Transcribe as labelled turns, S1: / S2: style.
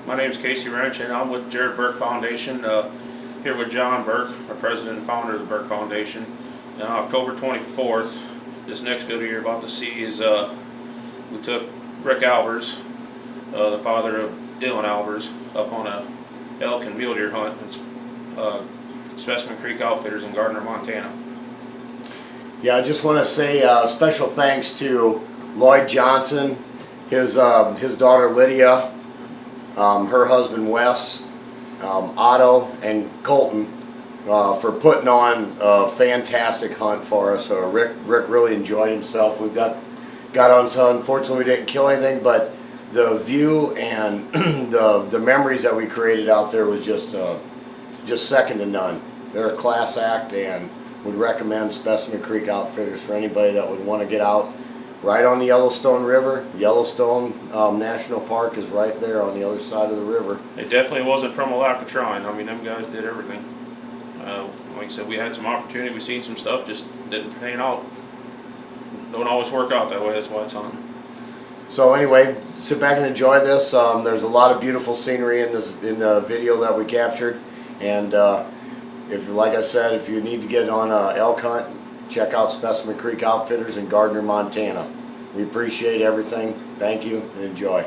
S1: My name is Casey Wrench, and I'm with Jared Burke Foundation, here with John Burke, our president and founder of the Burke Foundation. October 24th, this next video you're about to see is we took Rick Albers, the father of Dylan Albers, up on a elk and mule deer hunt at Specimen Creek Outfitters in Gardner, Montana.
S2: Yeah, I just want to say special thanks to Lloyd Johnson, his daughter Lydia, her husband Wes, Otto, and Colton for putting on a fantastic hunt for us. Rick really enjoyed himself. We got on some. Unfortunately, we didn't kill anything, but the view and the memories that we created out there was just second to none. They're a class act, and would recommend Specimen Creek Outfitters for anybody that would want to get out. Right on the Yellowstone River. Yellowstone National Park is right there on the other side of the river.
S1: It definitely wasn't from a lack of trying. I mean, them guys did everything. Like I said, we had some opportunity. We seen some stuff, just didn't pan out. Don't always work out that way. That's why it's hunting.
S2: So anyway, sit back and enjoy this. There's a lot of beautiful scenery in the video that we captured, and if, like I said, if you need to get on an elk hunt, check out Specimen Creek Outfitters in Gardner, Montana. We appreciate everything. Thank you and enjoy.